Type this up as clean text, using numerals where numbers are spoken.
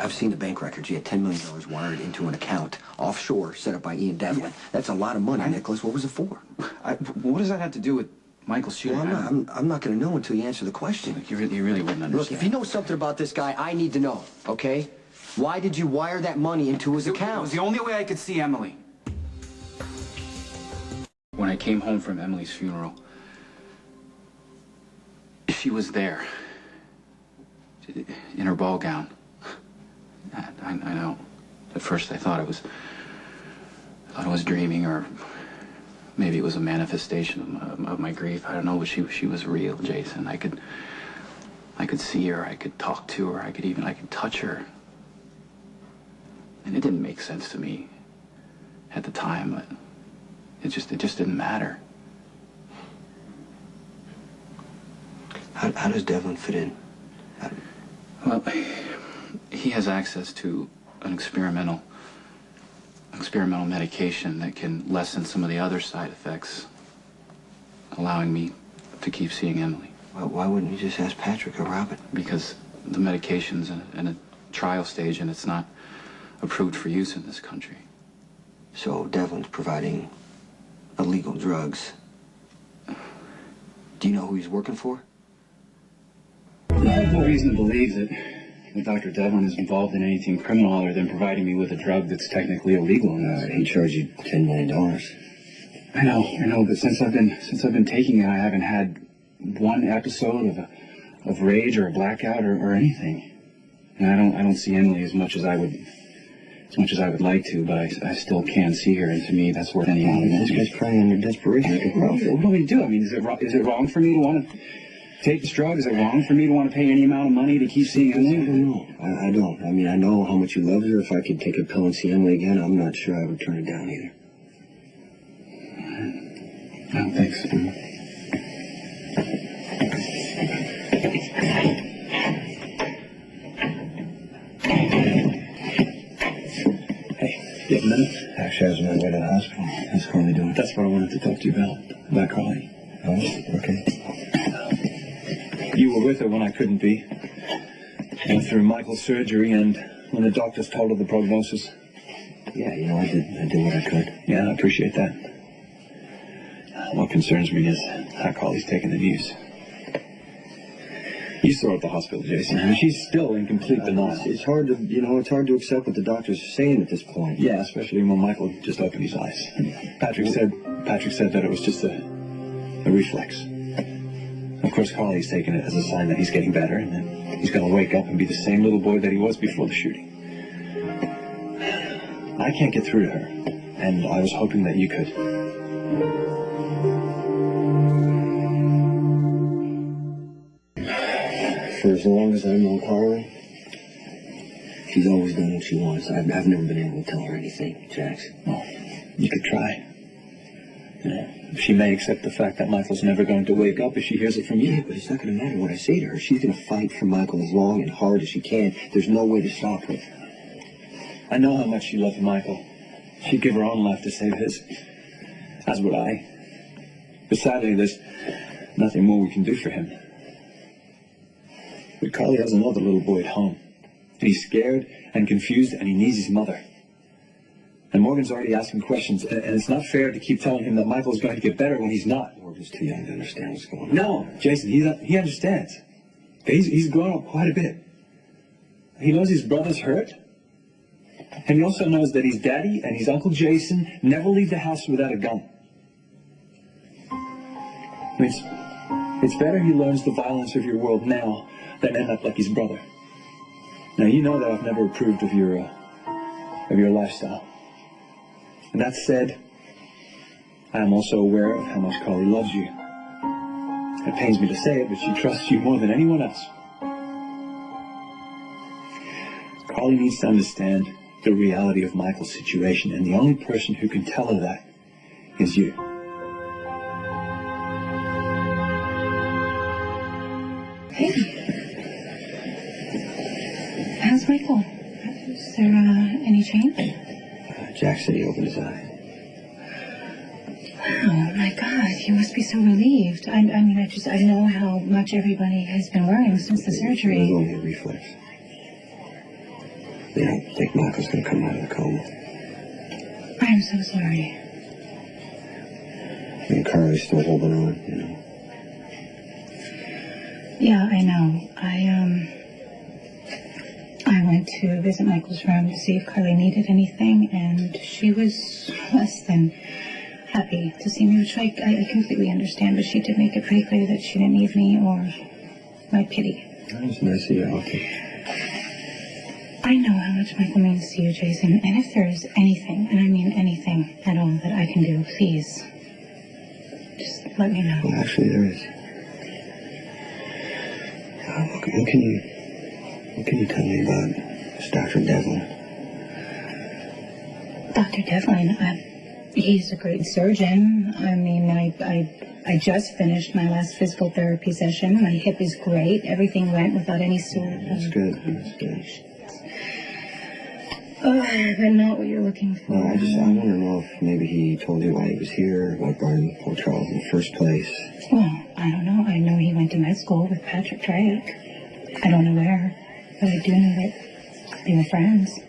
I've seen the bank records. You had $10 million wired into an account offshore set up by Ian Devlin. Yeah. That's a lot of money, Nicholas. What was it for? What does that have to do with Michael's shooting? Well, I'm not going to know until you answer the question. Look, you really wouldn't understand. Look, if you know something about this guy, I need to know, okay? Why did you wire that money into his account? It was the only way I could see Emily. When I came home from Emily's funeral, she was there, in her ball gown. I know. At first, I thought it was dreaming, or maybe it was a manifestation of my grief. I don't know, but she was real, Jason. I could see her. I could talk to her. I could touch her. And it didn't make sense to me at the time, but it just didn't matter. How does Devlin fit in? Well, he has access to an experimental medication that can lessen some of the other side effects, allowing me to keep seeing Emily. Well, why wouldn't you just ask Patrick or Robin? Because the medication's in a trial stage and it's not approved for use in this country. So Devlin's providing illegal drugs. Do you know who he's working for? I have no reason to believe that Dr. Devlin is involved in anything criminal other than providing me with a drug that's technically illegal. He charged you $10 million. I know, but since I've been taking it, I haven't had one episode of rage or a blackout or anything. And I don't see Emily as much as I would like to, but I still can't see her, and to me, that's worth anything. This guy's crying under desperation. What do you want me to do? I mean, is it wrong for me to want to take this drug? Is it wrong for me to want to pay any amount of money to keep seeing Emily? I don't. I mean, I know how much you love her. If I could take a pill and see Emily again, I'm not sure I would turn it down either. No, thanks. Hey, you have a minute? Actually, I was on my way to the hospital. How's Carly doing? That's what I wanted to talk to you about Carly. Oh, okay. You were with her when I couldn't be. Went through Michael's surgery, and when the doctors told her the prognosis. Yeah, I did what I could. Yeah, I appreciate that. What concerns me is how Carly's taking the news. You saw her at the hospital, Jason. I mean, she's still in complete denial. It's hard to accept what the doctors are saying at this point. Yeah, especially when Michael just opened his eyes. Patrick said that it was just a reflex. Of course, Carly's taking it as a sign that he's getting better, and then he's going to wake up and be the same little boy that he was before the shooting. I can't get through to her, and I was hoping that you could. For as long as I've known Carly, she's always done what she wants. I've never been able to tell her anything, Jax. Well, you could try. She may accept the fact that Michael's never going to wake up if she hears it from you. Yeah, but it's not going to matter what I say to her. She's going to fight for Michael as long and hard as she can. There's no way to stop her. I know how much she loved Michael. She'd give her own life to save his. As would I. But sadly, there's nothing more we can do for him. But Carly has another little boy at home. And he's scared and confused, and he needs his mother. And Morgan's already asking questions, and it's not fair to keep telling him that Michael's going to get better when he's not. Morgan's too young to understand what's going on. No, Jason, he understands. He's grown up quite a bit. He knows his brother's hurt. And he also knows that his daddy and his Uncle Jason never leave the house without a gun. It's better he learns the violence of your world now than end up like his brother. Now, you know that I've never approved of your lifestyle. And that said, I am also aware of how much Carly loves you. It pains me to say it, but she trusts you more than anyone else. Carly needs to understand the reality of Michael's situation, and the only person who can tell her that is you. Hey. How's Michael? Is there any change? Jack said he opened his eye. Oh my God, you must be so relieved. I know how much everybody has been worrying since the surgery. It was only a reflex. They don't think Michael's gonna come out of the coma. I'm so sorry. And Carly's still holding on, you know. Yeah, I know. I went to visit Michael's room to see if Carly needed anything, and she was less than happy to see me, which I completely understand, but she did make it pretty clear that she didn't need me or my pity. That was nice of you, Alfie. I know how much Michael means to you, Jason, and if there is anything, and I mean anything at all that I can do, please, just let me know. Well, actually, there is. What can you tell me about this Dr. Devlin? Dr. Devlin, he's a great surgeon. I mean, I just finished my last physical therapy session. My hip is great. Everything went without any sort of... That's good. That's good. But not what you're looking for. No, I want to know if maybe he told you why he was here, what brought him to Port Charles in the first place. Well, I don't know. I know he went to med school with Patrick Drake. I don't know where, but I do know that they were friends.